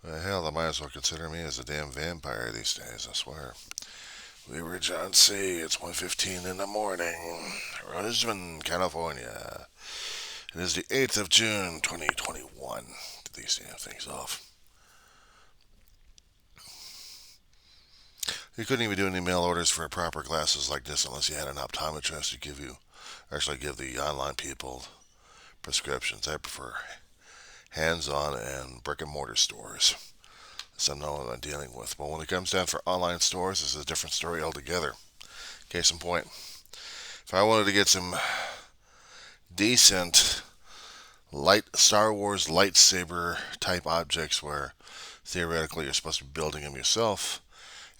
Hell, they might as well consider me as a damn vampire these days, I swear. Leroy John C. It's 1:15 in the morning. Roseman, California. It is the 8th of June, 2021. Get these damn things off. You couldn't even do any mail orders for proper glasses like this unless you had an optometrist to give the online people prescriptions. I prefer hands-on and brick and mortar stores. So I know what I'm dealing with. But when it comes down for online stores, this is a different story altogether. Case in point, if I wanted to get some decent light Star Wars lightsaber type objects where theoretically you're supposed to be building them yourself,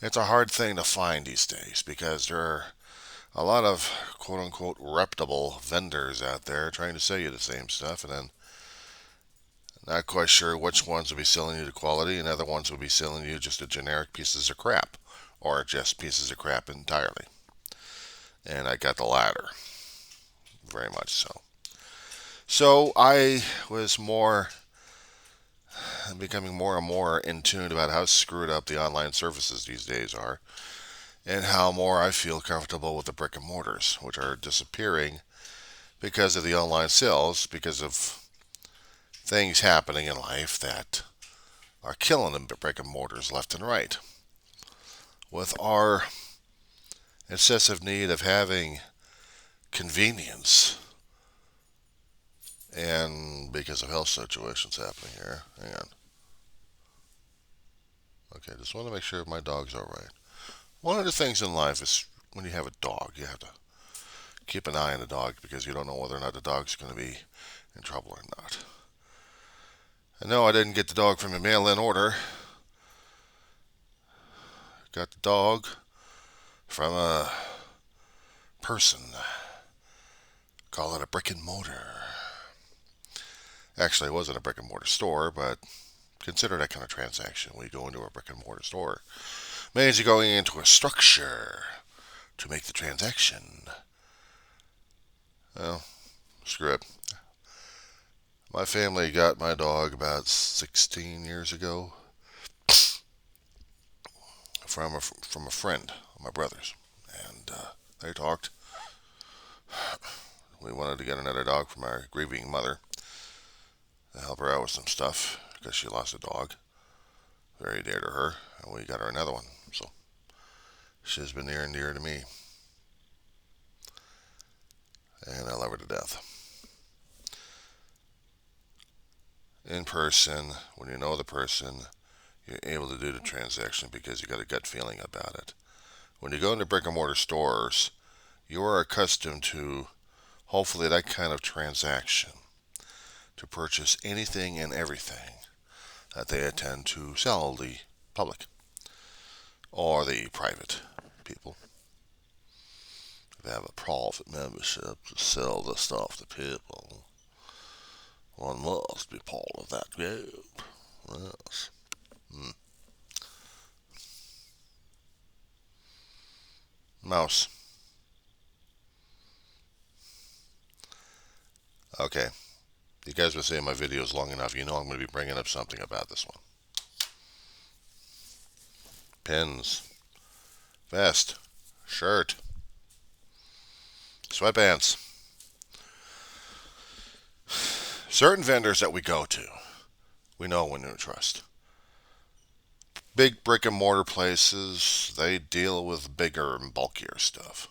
it's a hard thing to find these days because there are a lot of quote unquote reputable vendors out there trying to sell you the same stuff and then not quite sure which ones will be selling you the quality and other ones will be selling you just a generic pieces of crap or just pieces of crap entirely. And I got the latter, very much so. So I was becoming more and more in tune about how screwed up the online services these days are, and how more I feel comfortable with the brick and mortars, which are disappearing because of the online sales, because of things happening in life that are killing the brick and mortars left and right. With our excessive need of having convenience, and because of health situations happening here, hang on. Okay, just want to make sure my dog's all right. One of the things in life is when you have a dog, you have to keep an eye on the dog because you don't know whether or not the dog's going to be in trouble or not. I know I didn't get the dog from a mail-in order. Got the dog from a person. Call it a brick and mortar. Actually, it wasn't a brick and mortar store, but consider that kind of transaction when you go into a brick and mortar store. It means you're going into a structure to make the transaction. Well, screw it. My family got my dog about 16 years ago from a friend of my brother's, and they talked. We wanted to get another dog for my grieving mother to help her out with some stuff because she lost a dog very dear to her, and we got her another one. So she's been near and dear to me, and I love her to death. In person, when you know the person, you're able to do the transaction because you got a gut feeling about it. When you go into brick and mortar stores, you are accustomed to hopefully that kind of transaction to purchase anything and everything that they intend to sell the public or the private people. If they have a profit membership to sell the stuff to people, one must be part of that group. Yes. Hmm. Mouse. Okay. You guys been seeing my videos long enough. You know I'm going to be bringing up something about this one. Pins, vest, shirt, sweatpants. Certain vendors that we go to, we know when to trust. Big brick and mortar places, they deal with bigger and bulkier stuff.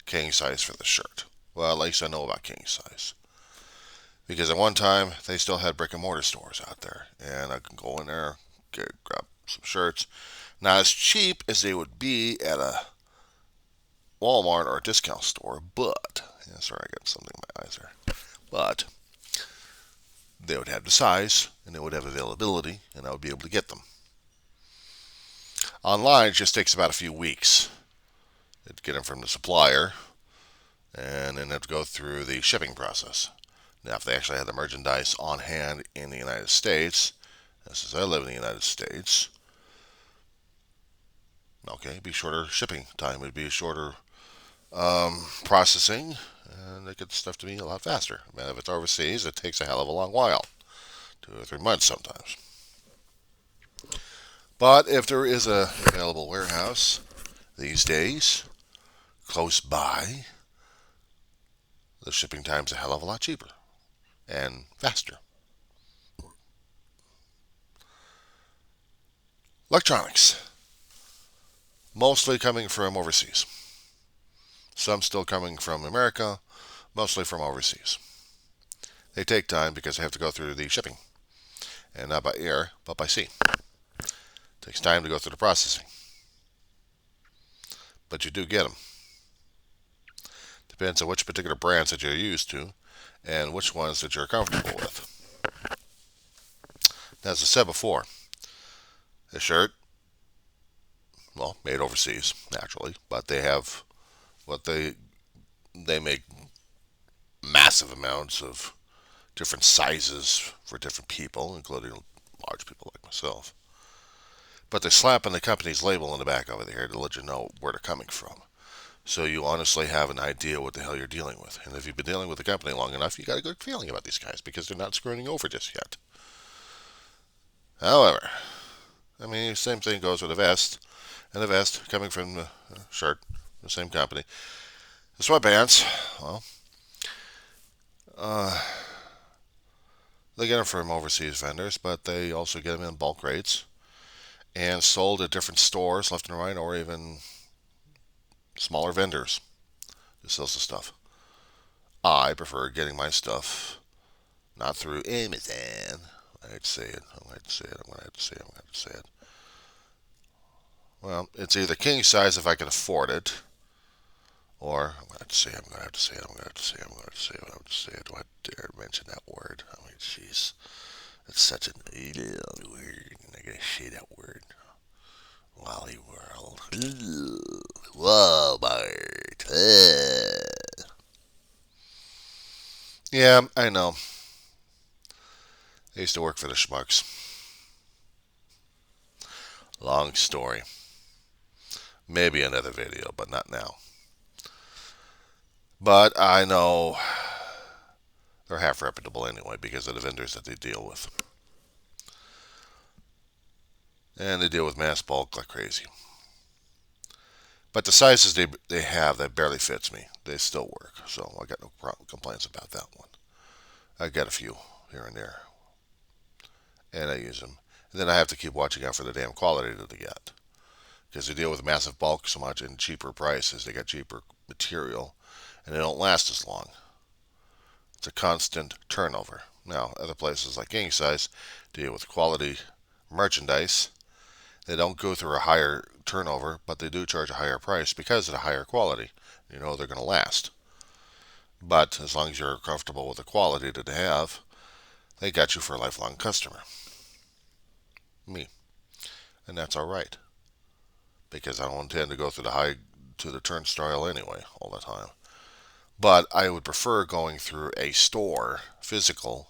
King size for the shirt. Well, at least I know about king size. Because at one time, they still had brick and mortar stores out there. And I can go in there, grab some shirts. Not as cheap as they would be at a Walmart or a discount store, but, yeah, sorry, I got something in my eyes there. But they would have the size, and they would have availability, and I would be able to get them. Online, it just takes about a few weeks to get them from the supplier, and then have to go through the shipping process. Now, if they actually had the merchandise on hand in the United States, since I live in the United States, okay, it'd be shorter shipping time. It'd be a shorter processing, and they get stuff to me a lot faster. I mean, if it's overseas, it takes a hell of a long while, 2 or 3 months sometimes. But if there is a available warehouse these days close by, the shipping time's a hell of a lot cheaper and faster. Electronics, mostly coming from overseas. Some still coming from America, mostly from overseas. They take time because they have to go through the shipping, and not by air, but by sea. It takes time to go through the processing, but you do get them. Depends on which particular brands that you're used to and which ones that you're comfortable with. As I said before, a shirt, well, made overseas, naturally, but they have what they make massive amounts of different sizes for different people, including large people like myself. But they're slapping the company's label on the back over there to let you know where they're coming from. So you honestly have an idea what the hell you're dealing with. And if you've been dealing with the company long enough, you got a good feeling about these guys because they're not screwing you over just yet. However, I mean, the same thing goes with a vest. And a vest coming from a shirt, the same company. The sweatpants, well, uh, they get them from overseas vendors, but they also get them in bulk rates and sold at different stores left and right, or even smaller vendors who sells the stuff. I prefer getting my stuff not through Amazon. I hate to say it. I'm going to say it. I'm going to have to say it. I'm going to have to say it. Well, it's either king size if I can afford it, or I'm going to have to say it. I'm going to have to say it. I'm going to have to say it. I'm going to have to say it. I'm going to have to say it. Do I dare mention that word? I mean, jeez. It's such an illegal word. And I got to say that word. Wally World. Walmart. Yeah, I know. I used to work for the schmucks. Long story. Maybe another video, but not now. But I know they're half reputable anyway because of the vendors that they deal with. And they deal with mass bulk like crazy. But the sizes they have that barely fits me, they still work. So I got no complaints about that one. I got a few here and there, and I use them. And then I have to keep watching out for the damn quality that they get. Because they deal with massive bulk so much and cheaper prices, they got cheaper material, and they don't last as long. It's a constant turnover. Now, other places like King Size deal with quality merchandise. They don't go through a higher turnover, but they do charge a higher price because of the higher quality. You know they're going to last. But as long as you're comfortable with the quality that they have, they got you for a lifelong customer. Me. And that's all right. Because I don't intend to go through the turnstile anyway all the time. But I would prefer going through a store, physical,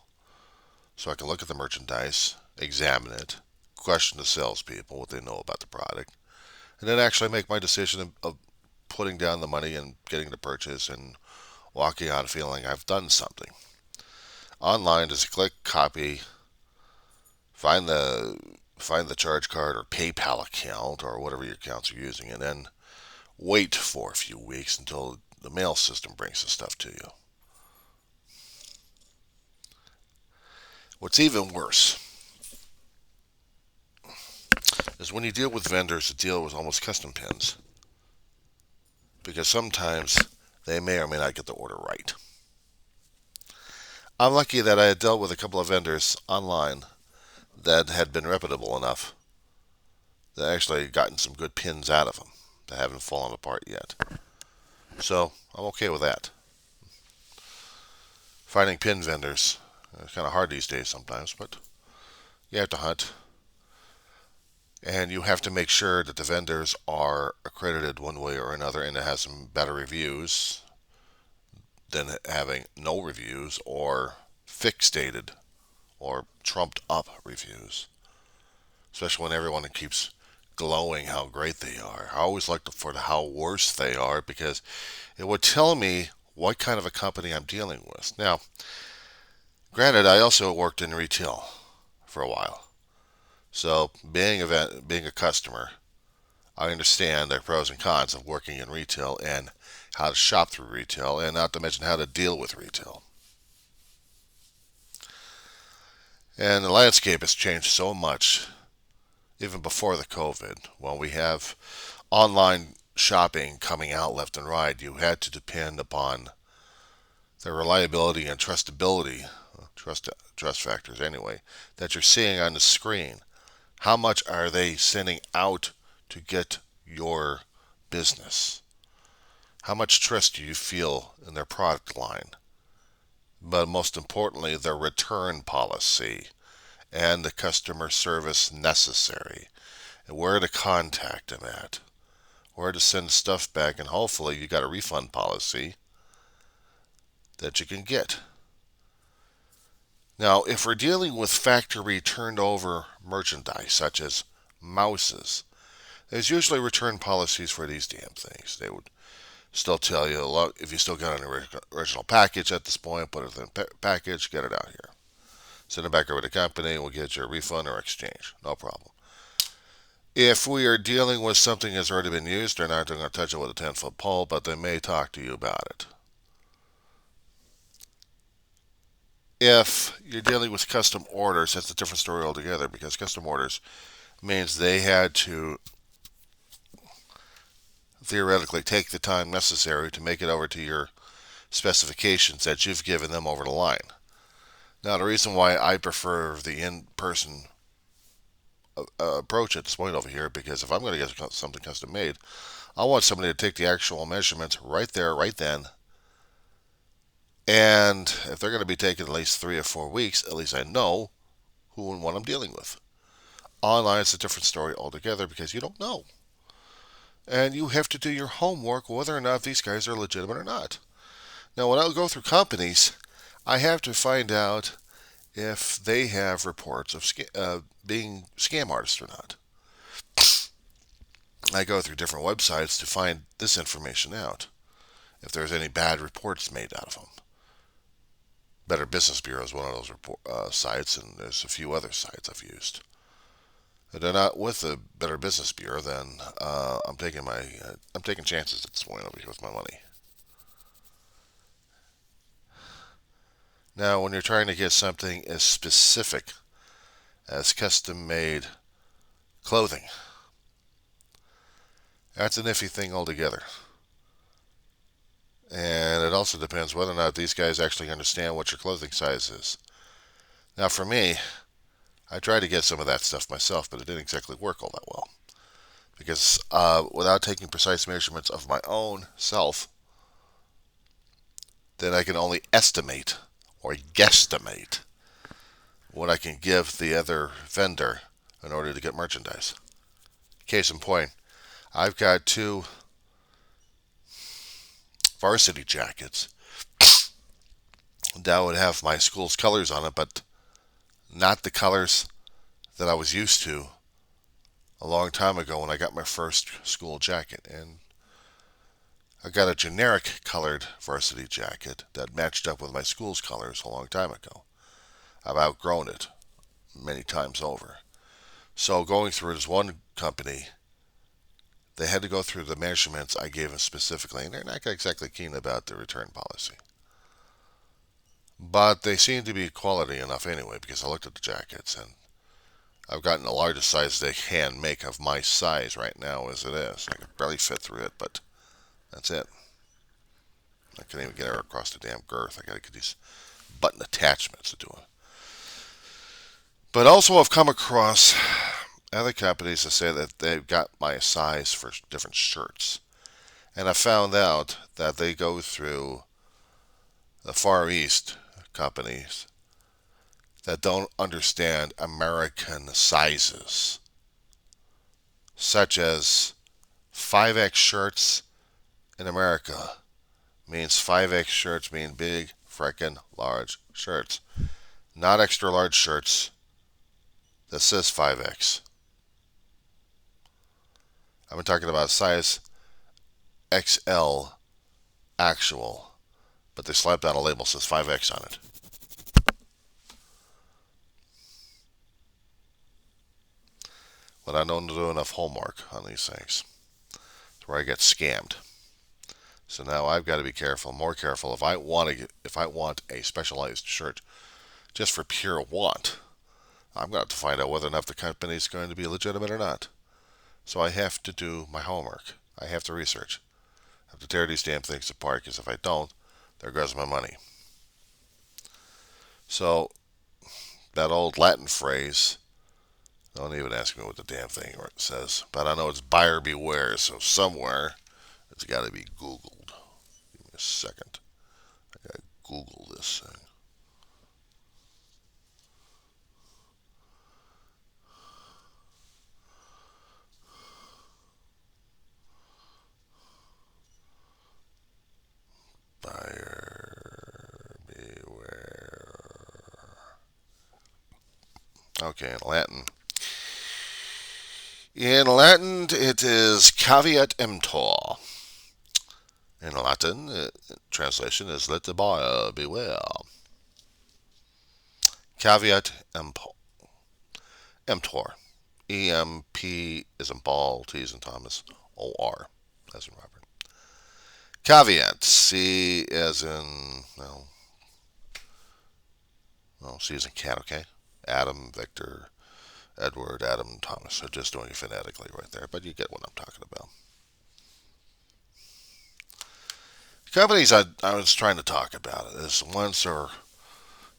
so I can look at the merchandise, examine it, question the salespeople, what they know about the product, and then actually make my decision of putting down the money and getting the purchase and walking out feeling I've done something. Online, just click copy, find the charge card or PayPal account or whatever your accounts are using, and then wait for a few weeks until the mail system brings the stuff to you. What's even worse is when you deal with vendors that deal with almost custom pins, because sometimes they may or may not get the order right. I'm lucky that I had dealt with a couple of vendors online that had been reputable enough that I actually gotten some good pins out of them that haven't fallen apart yet. So I'm okay with that. Finding pin vendors is kind of hard these days sometimes, but you have to hunt. And you have to make sure that the vendors are accredited one way or another and it has some better reviews than having no reviews or fixated or trumped up reviews. Especially when everyone keeps glowing how great they are. I always like for how worse they are because it would tell me what kind of a company I'm dealing with. Now, granted, I also worked in retail for a while. So being a customer, I understand the pros and cons of working in retail and how to shop through retail, and not to mention how to deal with retail. And the landscape has changed so much, even before the COVID. When we have online shopping coming out left and right, you had to depend upon the reliability and trustability, trust factors anyway, that you're seeing on the screen. How much are they sending out to get your business? How much trust do you feel in their product line? But most importantly, their return policy and the customer service necessary, and where to contact them at, where to send stuff back, and hopefully you got a refund policy that you can get. Now, if we're dealing with factory turned over merchandise, such as mouses, there's usually return policies for these damn things. They would still tell you, look, if you still got an original package at this point, put it in the package, get it out here. Send it back over to the company, we'll get your refund or exchange. No problem. If we are dealing with something that's already been used, they're not going to touch it with a 10-foot pole, but they may talk to you about it. If you're dealing with custom orders, that's a different story altogether, because custom orders means they had to theoretically take the time necessary to make it over to your specifications that you've given them over the line. Now, the reason why I prefer the in-person approach at this point over here, because if I'm going to get something custom made, I want somebody to take the actual measurements right there, right then. And if they're going to be taking at least 3 or 4 weeks, at least I know who and what I'm dealing with. Online, it's a different story altogether because you don't know. And you have to do your homework whether or not these guys are legitimate or not. Now, when I go through companies, I have to find out if they have reports of being scam artists or not. I go through different websites to find this information out, if there's any bad reports made out of them. Better Business Bureau is one of those sites, and there's a few other sites I've used. If they're not with the Better Business Bureau, then I'm taking chances at this point over here with my money. Now, when you're trying to get something as specific as custom-made clothing, that's an iffy thing altogether. And it also depends whether or not these guys actually understand what your clothing size is. Now, for me, I tried to get some of that stuff myself, but it didn't exactly work all that well. Because without taking precise measurements of my own self, then I can only estimate or guesstimate what I can give the other vendor in order to get merchandise. Case in point, I've got 2 varsity jackets that would have my school's colors on it, but not the colors that I was used to a long time ago when I got my first school jacket. And I got a generic colored varsity jacket that matched up with my school's colors a long time ago. I've outgrown it many times over. So going through this one company, they had to go through the measurements I gave them specifically, and they're not exactly keen about the return policy. But they seem to be quality enough anyway, because I looked at the jackets, and I've gotten the largest size they can make of my size right now as it is. I can barely fit through it, but that's it. I can't even get it across the damn girth. I got to get these button attachments to do it. But also, I've come across other companies that say that they've got my size for different shirts. And I found out that they go through the Far East companies that don't understand American sizes, such as 5X shirts in America means 5X shirts mean big, frickin' large shirts, not extra large shirts that says 5X. I've been talking about size XL actual, but they slapped on a label that says 5X on it. but I don't do enough homework on these things. It's where I get scammed. So now I've got to be careful, more careful. If I want a specialized shirt just for pure want, I'm going to have to find out whether or not the company is going to be legitimate or not. So I have to do my homework. I have to research. I have to tear these damn things apart, because if I don't, there goes my money. So that old Latin phrase, don't even ask me what the damn thing says, but I know it's buyer beware, so somewhere it's got to be Googled. Give me a second. I got to Google this thing. Buyer beware. Okay, in Latin. In Latin, it is caveat emptor. In Latin, translation is let the buyer beware. Caveat emptor. EMP is in Paul, T is in Thomas, OR as in Robert. Caveat, C as in, C as in cat, okay? Adam, Victor, Edward, Adam, Thomas. So just doing it phonetically right there, but you get what I'm talking about. Companies I was trying to talk about is ones that are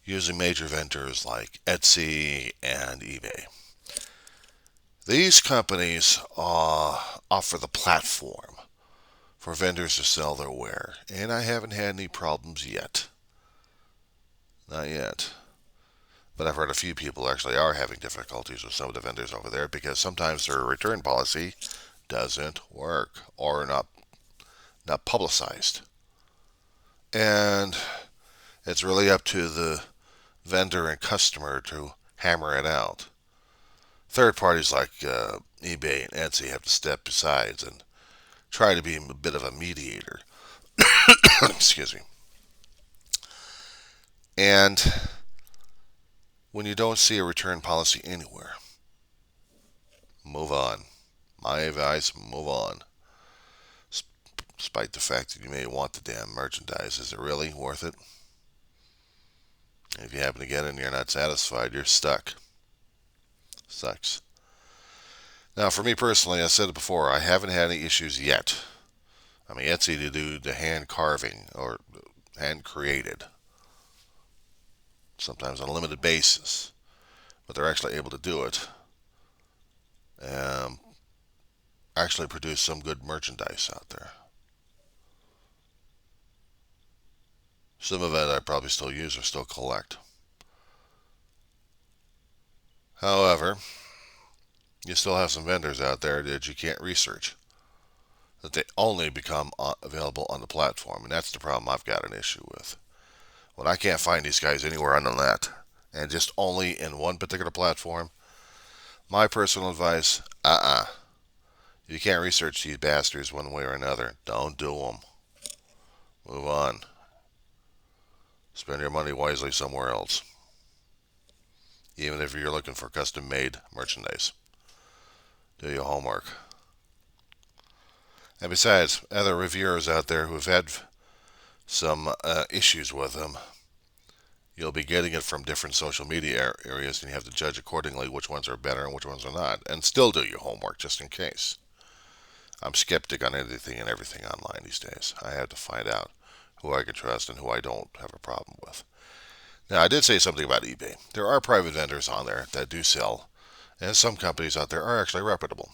using major vendors like Etsy and eBay. These companies offer the platform for vendors to sell their ware, and I haven't had any problems yet. Not yet. But I've heard a few people actually are having difficulties with some of the vendors over there, because sometimes their return policy doesn't work or not publicized. And it's really up to the vendor and customer to hammer it out. Third parties like eBay and Etsy have to step aside and try to be a bit of a mediator. Excuse me. And when you don't see a return policy anywhere, move on. My advice, move on. Despite the fact that you may want the damn merchandise, is it really worth it? If you happen to get it and you're not satisfied, you're stuck. Sucks. Now, for me personally, I said it before, I haven't had any issues yet. I mean, Etsy to do the hand carving or hand created, sometimes on a limited basis, but they're actually able to do it. Actually produce some good merchandise out there. Some of it I probably still use or still collect. However, you still have some vendors out there that you can't research, that they only become available on the platform, and that's the problem I've got an issue with. When I can't find these guys anywhere on the net, and just only in one particular platform, my personal advice, you can't research these bastards one way or another. Don't do them. Move on. Spend your money wisely somewhere else. Even if you're looking for custom-made merchandise. Do your homework. And besides, other reviewers out there who have had some issues with them, you'll be getting it from different social media areas, and you have to judge accordingly which ones are better and which ones are not. And still do your homework just in case. I'm skeptic on anything and everything online these days. I have to find out who I can trust and who I don't have a problem with. Now, I did say something about eBay. There are private vendors on there that do sell, and some companies out there are actually reputable.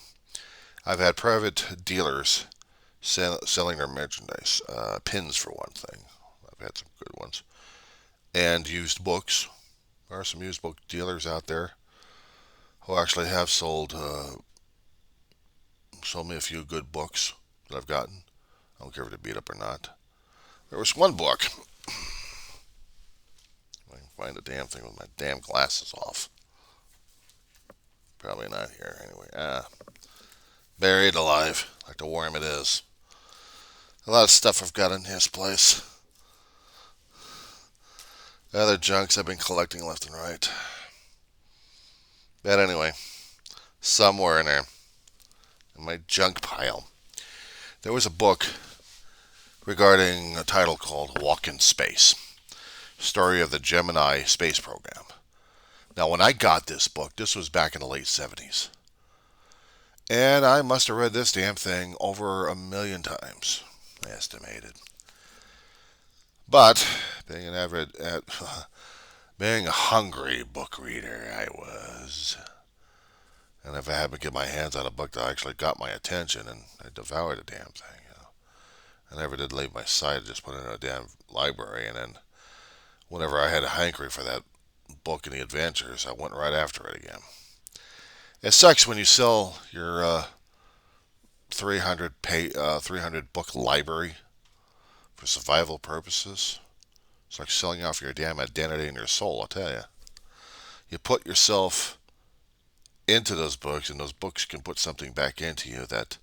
I've had private dealers selling their merchandise, pins for one thing. I've had some good ones. And used books. There are some used book dealers out there who actually have sold me a few good books that I've gotten. I don't care if they're beat up or not. There was one book. I can find the damn thing with my damn glasses off. Probably not here anyway. Buried alive, like the worm it is. A lot of stuff I've got in his place. Other junks I've been collecting left and right. But anyway, somewhere in there, in my junk pile. There was a book regarding a title called Walk in Space, Story of the Gemini Space Program. Now, when I got this book, this was back in the late 70s. And I must have read this damn thing over 1,000,000 times, estimated. But, being an being a hungry book reader, I was. And if I had to get my hands on a book that actually got my attention, and I devoured the damn thing, I never did leave my side, just put it in a damn library, and then whenever I had a hankering for that book and the adventures, I went right after it again. It sucks when you sell your 300 book library for survival purposes. It's like selling off your damn identity and your soul, I tell you. You put yourself into those books, and those books can put something back into you that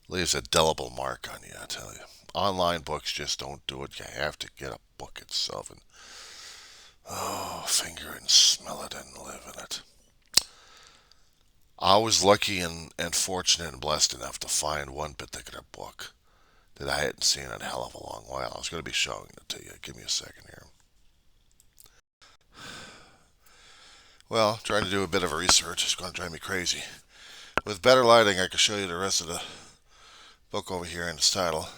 leaves a delible mark on you, I tell you. Online books just don't do it. You have to get a book itself and finger it and smell it and live in it. I was lucky and fortunate and blessed enough to find one particular book that I hadn't seen in a hell of a long while. I was going to be showing it to you. Give me a second here. Well, trying to do a bit of research is going to drive me crazy. With better lighting, I can show you the rest of the book over here in its title.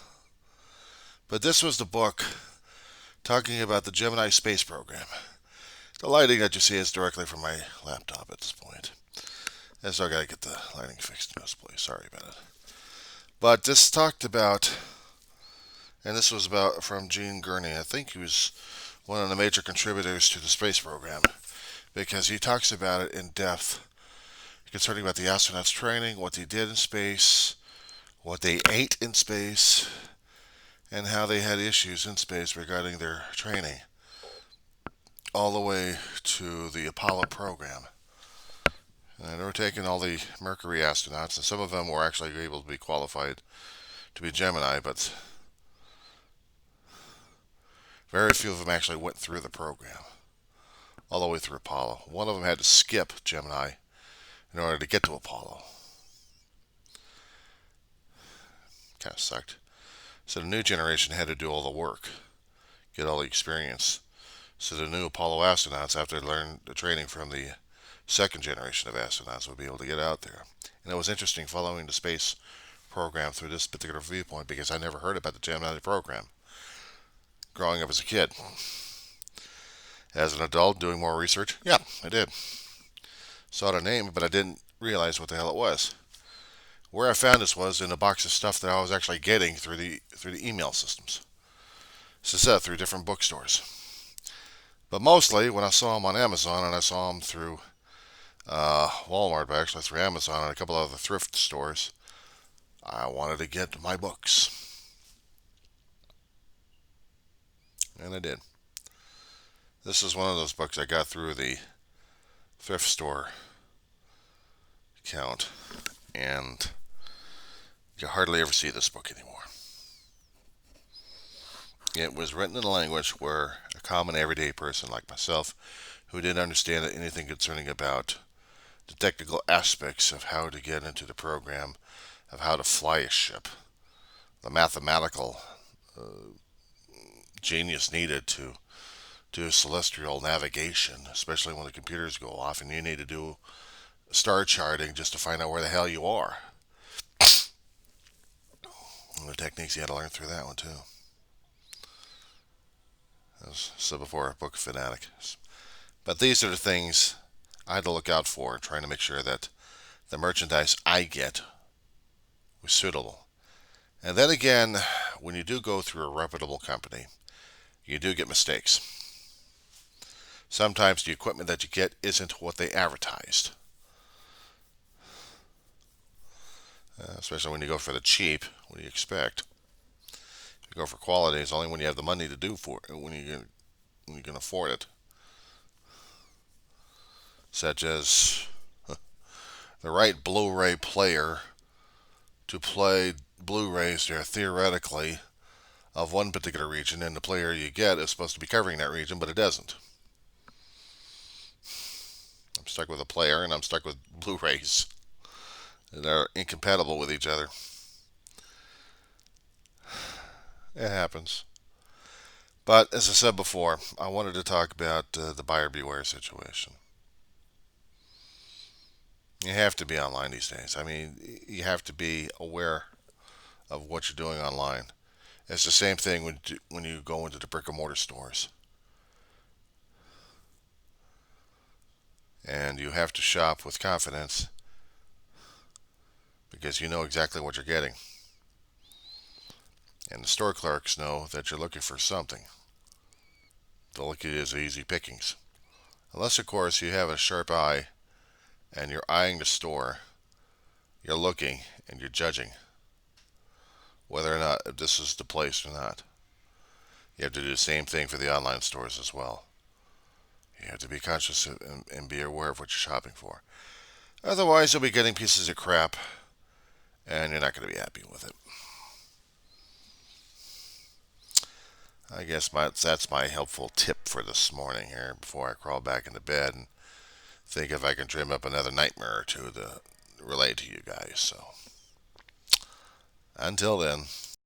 But this was the book talking about the Gemini space program. The lighting that you see is directly from my laptop at this point. And so I gotta get the lighting fixed in this place. Sorry about it. But this talked about, and this was about from Gene Gurney. I think he was one of the major contributors to the space program because he talks about it in depth concerning about the astronauts' training, what they did in space, what they ate in space, and how they had issues in space regarding their training, all the way to the Apollo program. And they were taking all the Mercury astronauts, and some of them were actually able to be qualified to be Gemini, but very few of them actually went through the program, all the way through Apollo. One of them had to skip Gemini in order to get to Apollo. Kind of sucked. So the new generation had to do all the work, get all the experience. So the new Apollo astronauts, after they learned the training from the second generation of astronauts, would be able to get out there. And it was interesting following the space program through this particular viewpoint because I never heard about the Gemini program growing up as a kid. As an adult, doing more research, yeah, I did. Saw the name, but I didn't realize what the hell it was. Where I found this was in a box of stuff that I was actually getting through the email systems. So through different bookstores. But mostly when I saw them on Amazon, and I saw them through Walmart, but actually through Amazon and a couple of other thrift stores, I wanted to get my books. And I did. This is one of those books I got through the thrift store account, and you hardly ever see this book anymore. It was written in a language where a common everyday person like myself, who didn't understand anything concerning about the technical aspects of how to get into the program, of how to fly a ship, the mathematical genius needed to do celestial navigation, especially when the computers go off and you need to do star charting just to find out where the hell you are. And the techniques you had to learn through that one too. As I said before, a book fanatic. But these are the things I had to look out for, trying to make sure that the merchandise I get was suitable. And then again, when you do go through a reputable company, you do get mistakes. Sometimes the equipment that you get isn't what they advertised. Especially when you go for the cheap, what do you expect? If you go for quality, it's only when you have the money to do for it, when you can afford it. Such as the right Blu-ray player to play Blu-rays there theoretically of one particular region, and the player you get is supposed to be covering that region, but it doesn't. I'm stuck with a player, and I'm stuck with Blu-rays. that are incompatible with each other. It happens. But as I said before, I wanted to talk about the buyer beware situation. You have to be online these days. I mean, you have to be aware of what you're doing online. It's the same thing when you go into the brick and mortar stores, and you have to shop with confidence because you know exactly what you're getting, and the store clerks know that you're looking for something. They'll look at it as easy pickings, unless of course you have a sharp eye and you're eyeing the store. You're looking and you're judging whether or not this is the place or not. You have to do the same thing for the online stores as well. You have to be conscious and be aware of what you're shopping for. Otherwise, you'll be getting pieces of crap and you're not going to be happy with it. I guess that's my helpful tip for this morning here before I crawl back into bed and think if I can dream up another nightmare or two to relate to you guys. So, until then.